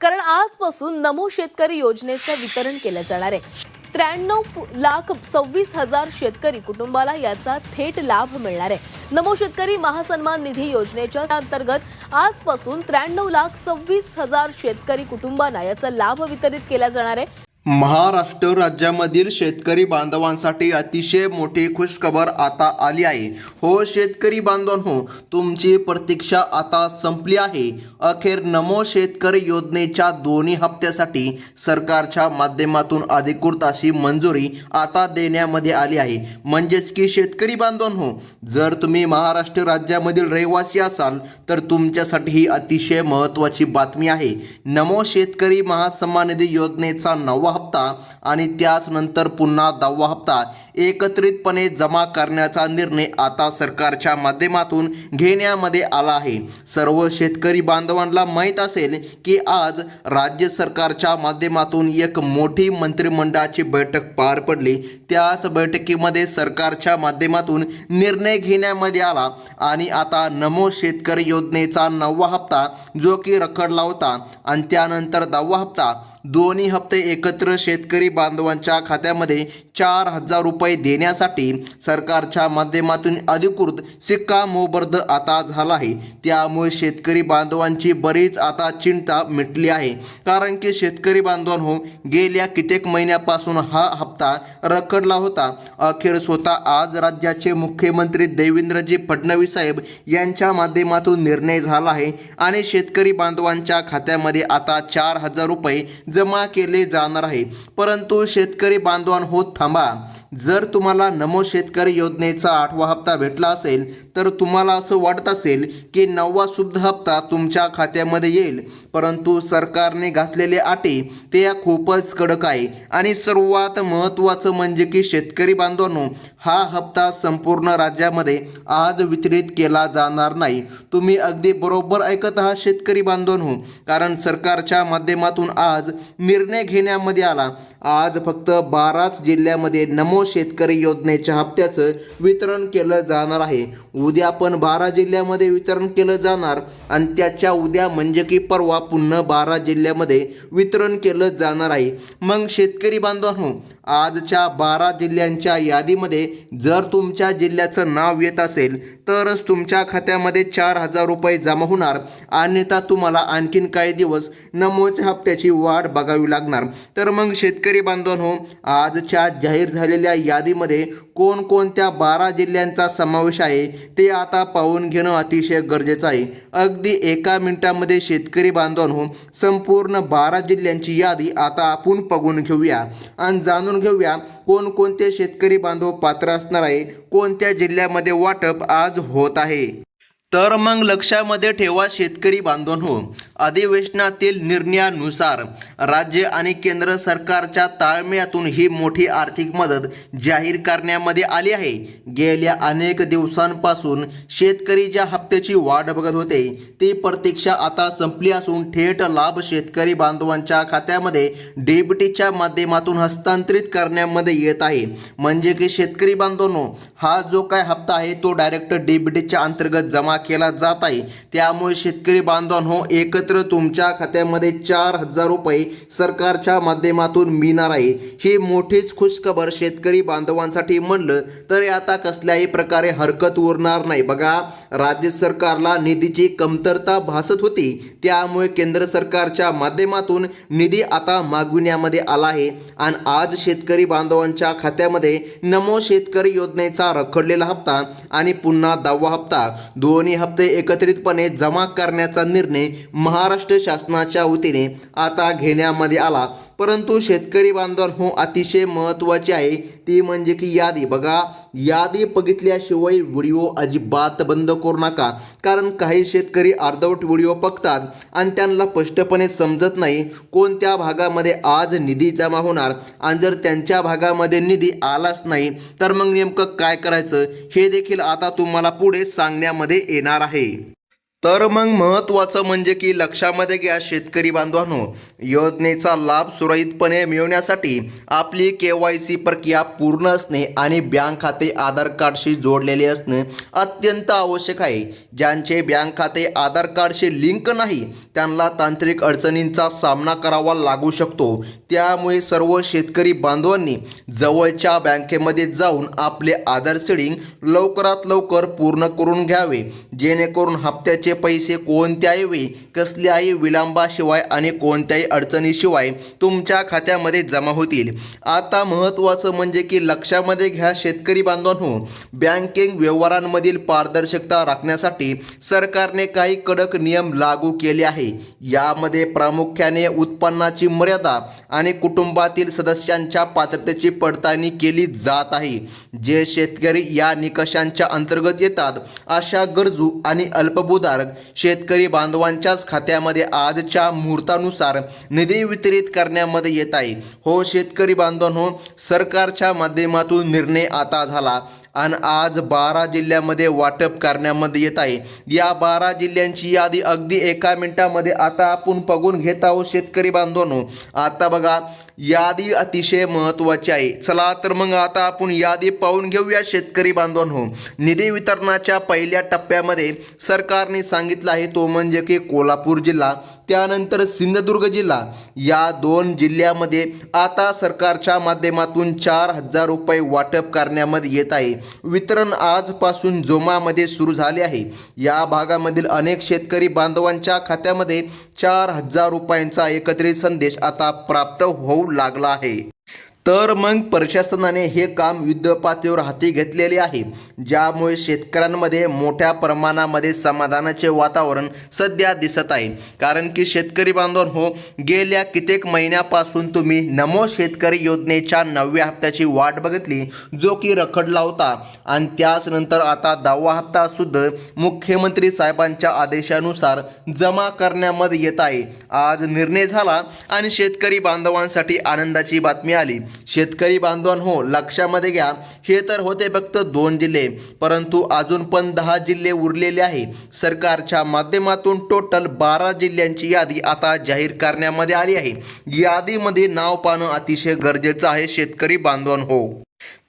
कारण आजपासून नमो शेतकरी योजनेचं वितरण केलं जाणार आहे। 93,26,000 शेतकरी कुटुंबाला याचा थेट लाभ मिळणार आहे। नमो शेतकरी महासन्मान निधी योजनेच्या अंतर्गत आजपासून 93,26,000 शेतकरी कुटुंबांना याचा लाभ वितरित केला जाणार आहे। महाराष्ट्र राज्यामधील शेतकरी बांधवांसाठी अतिशय मोठी खुशखबर आता आली आहे। हो शेतकरी बांधवांनो, तुमची प्रतीक्षा आता संपली आहे। अखेर नमो शेतकरी योजनेच्या दोन्ही हप्त्यासाठी सरकारच्या माध्यमातून अधिकृत अशी मंजुरी आता देण्यामध्ये आली आहे। म्हणजेच की शेतकरी बांधवांनो, जर तुम्ही महाराष्ट्र राज्यामधील रहिवासी असाल तर तुमच्यासाठी ही अतिशय महत्त्वाची बातमी आहे। नमो शेतकरी महासन्मान निधी योजनेचा 9वा हप्ता आणि त्याच नंतर पुन्हा 10वा हप्ता एकत्रितपणे जमा करण्याचा निर्णय आता सरकारच्या माध्यमातून घेण्यामध्ये आला आहे। सर्व शेतकरी बांधवांना माहीत असेल की आज राज्य सरकारच्या माध्यमातून एक मोठी मंत्रिमंडळाची बैठक पार पडली। त्याच बैठकीमध्ये सरकारच्या माध्यमातून निर्णय घेण्यामध्ये आला आणि आता नमो शेतकरी योजनेचा 9वा हप्ता जो की रखडला होता आणि त्यानंतर 10वा हप्ता, दोन्ही हप्ते एकत्र शेतकरी बांधवांच्या खात्यामध्ये 4,000 रुपये देण्यासाठी सरकारच्या माध्यमातून अधिकृत शिक्कामोर्तब आता झाला आहे। त्यामुळे शेतकरी बांधवांची बरीच आता चिंता मिटली आहे। कारण की शेतकरी बांधवांनो, गेल्या कित्येक महिन्यापासून हा हप्ता रखडला होता। अखेर स्वतः आज राज्याचे मुख्यमंत्री देवेंद्रजी फडणवीस साहेब यांच्या माध्यमातून निर्णय झाला आहे आणि शेतकरी बांधवांच्या खात्यामध्ये आता 4,000 रुपये जमा केले जाणार आहे। परंतु शेतकरी बांधवांनो थांबा, जर तुम्हाला नमो शेतकरी योजनेचा 8वा हप्ता भेटला असेल तर तुम्हाला असं वाटत असेल की 9वा सुद्धा हप्ता तुमच्या खात्यामध्ये येईल, परंतु सरकारने घातलेले अटी ते खूपच कडक आहे। आणि सर्वात महत्त्वाचं म्हणजे की शेतकरी बांधवांनो, हा हप्ता संपूर्ण राज्यामध्ये आज वितरित केला जाणार नाही। तुम्ही अगदी बरोबर ऐकत आहात शेतकरी बांधवांनो, कारण सरकारच्या माध्यमातून आज निर्णय घेण्यामध्ये आला। आज फक्त 12च जिल्ह्यामध्ये नमो शेतकरी योजनेच्या हप्त्याचं वितरण केलं जाणार आहे। उद्या पण 12 जिल्ह्यामध्ये वितरण केलं जाणार आणि त्याच्या उद्या म्हणजे की परवा पुन्हा 12 जिल्ह्यामध्ये वितरण केलं जाणार आहे। मग शेतकरी बांधवांनो, आजच्या 12 जिल्ह्यांच्या यादीमध्ये जर तुमच्या जिल्ह्याचं नाव येत असेल तरच तुमच्या खात्यामध्ये 4,000 रुपये जमा होणार, अन्यथा तुम्हाला आणखीन काही दिवस नमोच्या हप्त्याची वाट बघावी लागणार। तर मग शेतकरी बांधवांनो, आजच्या जाहीर झालेल्या यादीमध्ये कोणकोणत्या 12 जिल्ह्यांचा समावेश आहे ते आता पाहून घेणं अतिशय गरजेचं आहे। अगदी एका मिनिटामध्ये शेतकरी बांधवांनो, संपूर्ण 12 जिल्ह्यांची यादी आता आपण बघून घेऊया आणि जाणून घेऊया कोणकोणते शेतकरी बांधव पात्र असणार आहे, कोणत्या जिल्ह्यामध्ये वाटप आज होत आहे। तर मग लक्षामध्ये ठेवा शेतकरी बांधवांनो, अधिवेशनातील निर्णयानुसार राज्य आणि केंद्र सरकारच्या ताळमेळातून ही मोठी आर्थिक मदत जाहीर करण्यामध्ये आली आहे। गेल्या अनेक दिवसांपासून शेतकरी ज्या हप्त्याची वाट बघत होते ती प्रतीक्षा आता संपली असून थेट लाभ शेतकरी बांधवांच्या खात्यामध्ये डीबीटीच्या माध्यमातून हस्तांतरित करण्यामध्ये येत आहे। म्हणजे की शेतकरी बांधवांनो, हा जो काय हप्ता आहे तो डायरेक्ट डीबीटीच्या अंतर्गत जमा केला जात आहे। त्यामुळे शेतकरी बांधवांनो, एकत्र तुमच्या खात्यामध्ये 4,000 रुपये सरकारच्या माध्यमातून मिळणार आहे। ही मोठीच खुशखबर शेतकरी बांधवांसाठी म्हणलं तर आता कसल्याही प्रकारे हरकत उरणार नाही। बघा, राज्य सरकारला निधीची कमतरता भासत होती, त्यामुळे केंद्र सरकारच्या माध्यमातून निधी आता मागविण्यामध्ये आला आहे आणि आज शेतकरी बांधवांच्या खात्यामध्ये नमो शेतकरी योजनेचा रखडलेला हप्ता आणि पुन्हा 10वा हप्ता, दोन्ही हप्ते एकत्रितपणे जमा करण्याचा निर्णय महाराष्ट्र शासनाच्या वतीने आता घेण्यामध्ये आला। परंतु शेतकरी बांधवांनो, अतिशय महत्त्वाची आहे ती म्हणजे की यादी। बघा, यादी बघितल्याशिवाय व्हिडिओ अजिबात बंद करू नका, कारण काही शेतकरी अर्धवट व्हिडिओ बघतात आणि त्यांना स्पष्टपणे समजत नाही कोणत्या भागामध्ये आज निधी जमा होणार आणि जर त्यांच्या भागामध्ये निधी आलाच नाही तर मग नेमकं काय करायचं हे देखील आता तुम्हाला पुढे सांगण्यामध्ये येणार आहे। तर मग महत्त्वाचं म्हणजे की लक्षामध्ये घ्या शेतकरी बांधवांनो, योजनेचा लाभ सुरळीतपणे मिळवण्यासाठी आपली KYC प्रक्रिया पूर्ण असणे आणि बँक खाते आधार कार्डशी जोडलेले असणे अत्यंत आवश्यक आहे. ज्यांचे बँक खाते आधार कार्डशी लिंक नाही त्यांना तांत्रिक अडचणींचा सामना करावा लागू शकतो. त्यामुळे सर्व शेतकरी बांधवांनी जवळच्या बँकेमध्ये जाऊन आपले आधार सीडिंग लवकरात लवकर पूर्ण करून घ्यावे, जेणेकरून हप्त्याचे पैसे कोणत्याही वेळी कसल्याही विलंबाशिवाय आणि कोणत्याही अडचणीशिवाय तुमच्या खात्यामध्ये जमा होतील. आता महत्त्वाचं म्हणजे की लक्षामध्ये घ्या शेतकरी बांधवांनो, बँकिंग व्यवहारांमधील पारदर्शकता राखण्यासाठी सरकारने काही कडक नियम लागू केले आहे. यामध्ये प्रामुख्याने उत्पन्नाची मर्यादा आणि कुटुंबातील सदस्यांच्या पात्रतेची पडताळणी केली जात आहे. जे शेतकरी या निकषांच्या अंतर्गत येतात अशा गरजू आणि अल्पभूधारक शेतकरी बांधवांच्याच खात्यामध्ये आजच्या मुहूर्तानुसार निधी वितरित करण्यामध्ये येत आहे. हो शेतकरी बांधवांनो, सरकारच्या माध्यमातून निर्णय आता झाला आणि आज 12 जिल्ह्यामध्ये वाटप करण्यामध्ये येत आहे. या 12 जिल्ह्यांची यादी अगदी एका मिनिटामध्ये आता आपण बघून घेत आहोत शेतकरी बांधवांनो. आता बघा, यादी अतिशय महत्त्वाची आहे. चला तर मग आता आपण यादी पाहून घेऊया शेतकरी बांधवांनो. निधी वितरणाच्या पहिल्या टप्प्यामध्ये सरकारने सांगितलं आहे तो म्हणजे की कोल्हापूर जिल्हा, त्यानंतर सिंधुदुर्ग जिल्हा, या 2 जिल्ह्यामध्ये आता सरकारच्या माध्यमातून 4,000 रुपये वाटप करण्यामध्ये येत आहे. वितरण आजपासून जोमामध्ये सुरू झाले आहे. या भागामधील अनेक शेतकरी बांधवांच्या खात्यामध्ये 4,000 रुपयांचा एकत्रित संदेश आता प्राप्त होऊ लागला आहे. तर मग प्रशासनाने हे काम युद्धपातळीवर हाती घेतलेले आहे, ज्यामुळे शेतकऱ्यांमध्ये मोठ्या प्रमाणामध्ये समाधानाचे वातावरण सध्या दिसत आहे. कारण की शेतकरी बांधवांनो, गेल्या कित्येक महिन्यापासून तुम्ही नमो शेतकरी योजनेच्या 9व्या हप्त्याची वाट बघितली, जो की रखडला होता आणि त्याच नंतर आता 10वा हप्ता सुद्धा मुख्यमंत्री साहेबांच्या आदेशानुसार जमा करण्यामध्ये येत आहे. आज निर्णय झाला आणि शेतकरी बांधवांसाठी आनंदाची बातमी आली. शेतकरी बांधवांनो, लक्षामध्ये घ्या, हे तर होते फक्त 2 जिल्हे, परंतु अजून पण 10 जिल्हे उरलेले आहे. सरकारच्या माध्यमातून टोटल 12 जिल्ह्यांची यादी आता जाहीर करण्यामध्ये आली आहे. यादीमध्ये नाव पाहणं अतिशय गरजेचं आहे शेतकरी बांधवांनो.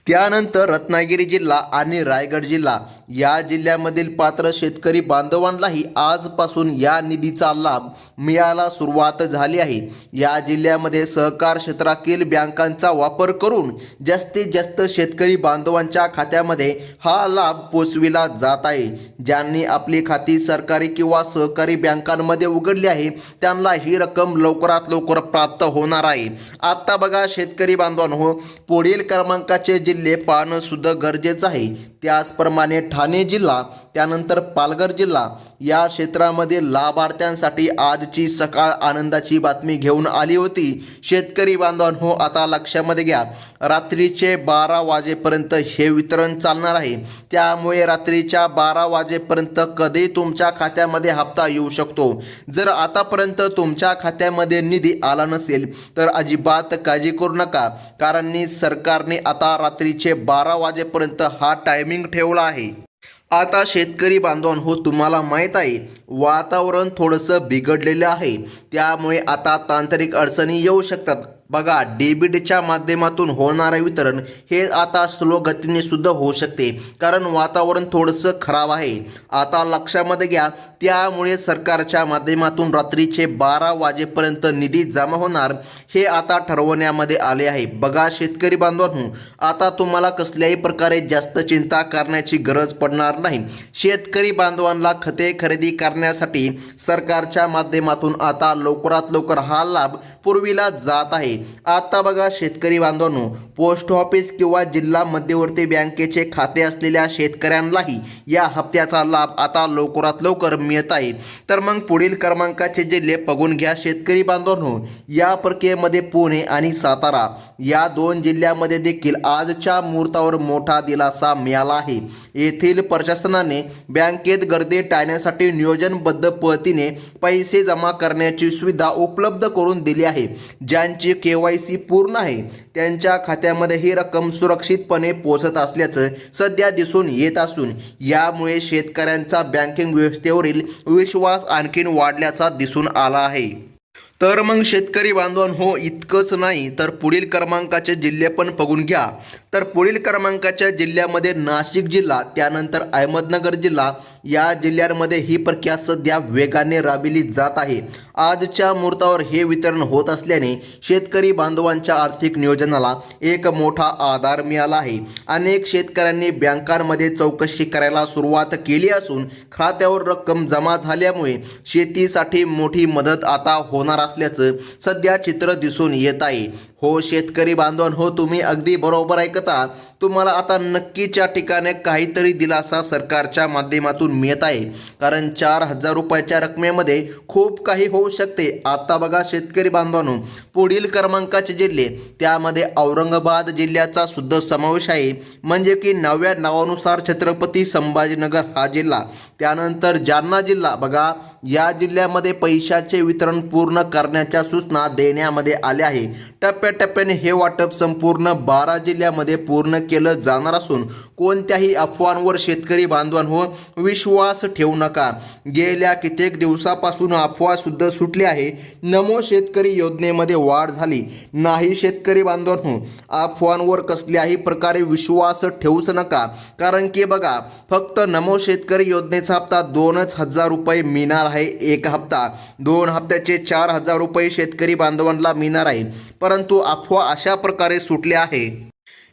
त्यानंतर रत्नागिरी जिल्हा आणि रायगड जिल्हा या जिल्ह्यामधील पात्र शेतकरी बांधवांनाही आजपासून या निधीचा लाभ मिळायला सुरुवात झाली आहे. या जिल्ह्यामध्ये सहकार क्षेत्रातील बँकांचा वापर करून जास्तीत जास्त शेतकरी बांधवांच्या खात्यामध्ये हा लाभ पोचविला जात आहे. ज्यांनी आपली खाती सरकारी किंवा सहकारी बँकांमध्ये उघडली आहे त्यांना ही रक्कम लवकरात लवकर प्राप्त होणार आहे. आता बघा शेतकरी बांधवांनो, पुढील क्रमांकाचे जिल्हे पाहणं सुद्धा गरजेचं आहे. त्याचप्रमाणे ठाणे जिल्हा, त्यानंतर पालघर जिल्हा या क्षेत्रामध्ये लाभार्थ्यांसाठी आजची सकाळ आनंदाची बातमी घेऊन आली होती. शेतकरी बांधवांनो, आता लक्षामध्ये घ्या, रात्रीचे 12 वाजेपर्यंत हे वितरण चालणार आहे. त्यामुळे रात्रीच्या 12 वाजेपर्यंत कधी तुमच्या खात्यामध्ये हप्ता येऊ शकतो. जर आतापर्यंत तुमच्या खात्यामध्ये निधी आला नसेल तर अजिबात काळजी करू नका, कारण सरकारने आता रात्रीचे 12 वाजेपर्यंत हा टायमिंग ठेवला आहे. आता शेतकरी बांधवांनो, तुम्हाला माहीत आहे वातावरण थोडंसं बिघडलेलं आहे, त्यामुळे आता तांत्रिक अडचणी येऊ शकतात. बघा, डेबिटच्या माध्यमातून होणारे वितरण हे आता स्लो गतीने सुद्धा होऊ शकते, कारण वातावरण थोडंसं खराब आहे. आता लक्षामध्ये घ्या, त्यामुळे सरकारच्या माध्यमातून रात्रीचे 12 वाजेपर्यंत निधी जमा होणार हे आता ठरवण्यामध्ये आले आहे. बघा शेतकरी बांधवांनो, आता तुम्हाला कसल्याही प्रकारे जास्त चिंता करण्याची गरज पडणार नाही. शेतकरी बांधवांना खते खरेदी करण्यासाठी सरकारच्या माध्यमातून आता लवकरात लवकर हा लाभ पुरविला जात आहे. आता बघा शेतकरी बांधवांनो, पोस्ट ऑफिस किंवा जिल्हा मध्यवर्ती बँकेचे खाते असलेल्या शेतकऱ्यांनाही या हप्त्याचा लाभ आता लवकरात लवकर मिळत आहे. तर मग पुढील क्रमांकाचे जिल्हे बघून घ्या शेतकरी बांधवांनो. या प्रक्रियेमध्ये पुणे आणि सातारा या 2 जिल्ह्यामध्ये देखील आजच्या मुहूर्तावर मोठा दिलासा मिळाला आहे. येथील प्रशासनाने बँकेत गर्दी टाळण्यासाठी नियोजनबद्ध पद्धतीने पैसे जमा करण्याची सुविधा उपलब्ध करून दिली आहे. आहे. ज्यांची KYC पूर्ण आहे त्यांच्या खात्यामध्ये ही रक्कम सुरक्षितपणे पोहोचत असल्याचं सध्या दिसून येत असून यामुळे शेतकऱ्यांचा बँकिंग व्यवस्थेवरील विश्वास आणखीन वाढल्याचा दिसून आला आहे. तर मग शेतकरी बांधवांनो, इतकंच नाही तर पुढील क्रमांकाचे जिल्हे पण बघून घ्या. तर पुढील क्रमांकाच्या जिल्ह्यामध्ये नाशिक जिल्हा, त्यानंतर अहमदनगर जिल्हा या जिल्ह्यांमध्ये ही प्रक्रिया सध्या वेगाने राबविली जात आहे. आजच्या मुहूर्तावर हे वितरण होत असल्याने शेतकरी बांधवांच्या आर्थिक नियोजनाला एक मोठा आधार मिळाला आहे. अनेक शेतकऱ्यांनी बँकांमध्ये चौकशी करायला सुरुवात केली असून खात्यावर रक्कम जमा झाल्यामुळे शेतीसाठी मोठी मदत आता होणार असल्याचं सध्या चित्र दिसून येत आहे. हो शेतकरी बांधवांनो, तुम्ही अगदी बरोबर ऐकता. तुम्हाला आता नक्कीच्या ठिकाणी काहीतरी दिलासा सरकारच्या माध्यमातून मिळत आहे. कारण 4,000 रुपयाच्या रकमेमध्ये खूप काही होऊ शकते. आता बघा शेतकरी बांधवांनो, पुढील क्रमांकाचे जिल्हे त्यामध्ये औरंगाबाद जिल्ह्याचा सुद्धा समावेश आहे. म्हणजे की नव्या नावानुसार छत्रपती संभाजीनगर हा जिल्हा, त्यानंतर जालना जिल्हा. बघा या जिल्ह्यामध्ये पैशाचे वितरण पूर्ण करण्याच्या सूचना देण्यामध्ये आल्या आहे. टप्प्याटप्प्याने हे वाटप संपूर्ण 12 जिल्ह्यामध्ये पूर्ण केलं जाणार असून कोणत्याही अफवांवर शेतकरी बांधवांनो विश्वास ठेवू नका. गेल्या कित्येक दिवसापासून अफवा सुद्धा सुटली आहे. नमो शेतकरी योजनेमध्ये वाढ झाली नाही. शेतकरी बांधवांनो, अफवांवर कसल्याही प्रकारे विश्वास ठेवूच नका. कारण की बघा, फक्त नमो शेतकरी योजनेचा हप्ता 2,000 रुपये मिळणार आहे. एक हप्ता, 2 हप्त्याचे 4,000 रुपये शेतकरी बांधवांना मिळणार आहे. परंतु अफवा अशा प्रकारे सुटल्या आहे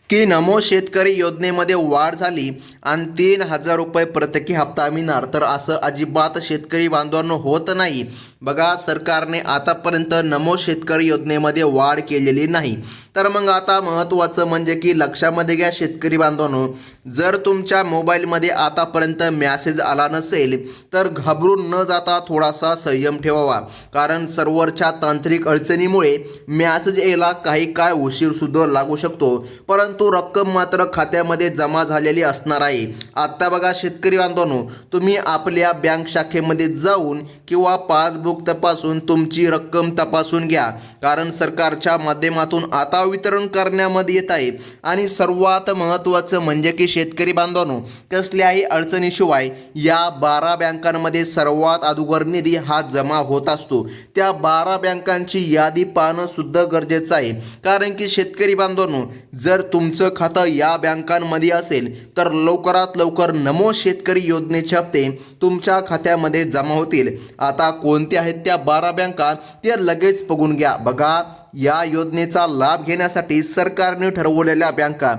की नमो शेतकरी योजनेमध्ये वाढ झाली आणि 3,000 रुपये प्रत्येकी हप्ता मिळणार. तर असं अजिबात शेतकरी बांधवांनो होत नाही. बघा, सरकारने आतापर्यंत नमो शेतकरी योजनेमध्ये वाढ केलेली नाही. तर मग आता महत्त्वाचं म्हणजे की लक्षामध्ये घ्या शेतकरी बांधवांनो, जर तुमच्या मोबाईलमध्ये आतापर्यंत मॅसेज आला नसेल तर घाबरून न जाता थोडासा संयम ठेवावा. कारण सर्व्हरच्या तांत्रिक अडचणीमुळे मॅसेज यायला काही काळ उशीरसुद्धा लागू शकतो. परंतु रक्कम मात्र खात्यामध्ये जमा झालेली असणार आहे. आत्ता बघा शेतकरी बांधवांनो, तुम्ही आपल्या बँक शाखेमध्ये जाऊन किंवा पासबुक तपासून तुमची रक्कम तपासून घ्या. कारण सरकारच्या माध्यमातून आता वितरण करण्यामध्ये येत आहे. आणि सर्वात महत्त्वाचं म्हणजे की शेतकरी बांधवांनो, कसल्याही अडचणीशिवाय या 12 बँकांमध्ये सर्वात अगोदर निधी हा जमा होत असतो. त्या 12 बँकांची यादी पाहणं सुद्धा गरजेचं आहे. कारण की शेतकरी बांधवांनो, जर तुमचं खातं या बँकांमध्ये असेल तर लवकरात लवकर नमो शेतकरी योजनेचे हप्ते तुमच्या खात्यामध्ये जमा होतील. आता कोणत्या आहेत त्या 12 बँका ते लगेच बघून घ्या. बघा, या योजनेचा लाभ घेण्यासाठी सरकारने ठरवलेल्या बँका,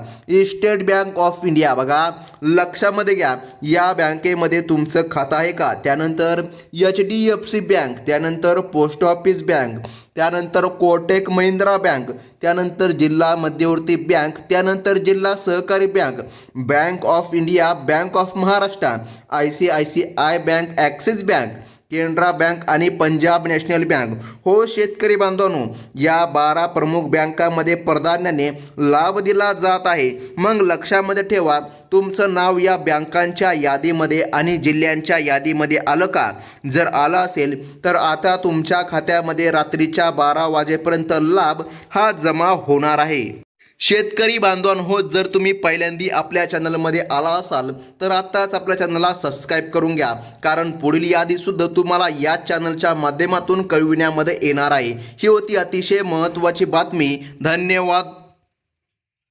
स्टेट बँक ऑफ इंडिया. बघा लक्षामध्ये घ्या, या बँकेमध्ये तुमचं खातं आहे का. त्यानंतर HDFC बँक, त्यानंतर पोस्ट ऑफिस बँक, त्यानंतर कोटक महिंद्रा बँक, त्यानंतर जिल्हा मध्यवर्ती बँक, त्यानंतर जिल्हा सहकारी bank, bank of India, bank of Maharashtra, ICICI bank, axis bank, Canara bank आणि पंजाब नॅशनल बँक. हो शेतकरी बांधवांनो, या 12 प्रमुख बँकांमध्ये प्राधान्याने लाभ दिला जात आहे. मग लक्षामध्ये ठेवा, तुमचं नाव या बँकांच्या यादीमध्ये आणि जिल्ह्यांच्या यादीमध्ये आलं का. जर आलं असेल तर आता तुमच्या खात्यामध्ये रात्रीच्या 12 वाजेपर्यंत लाभ हा जमा होणार आहे. शेतकरी बांधवांनो, जर तुम्ही पहिल्यांदा आपल्या चॅनलमध्ये आला असाल तर आत्ताच आपल्या चॅनलला सबस्क्राईब करून घ्या. कारण पुढील यादीसुद्धा तुम्हाला या चॅनलच्या माध्यमातून कळविण्यामध्ये येणार आहे. ही होती अतिशय महत्त्वाची बातमी. धन्यवाद.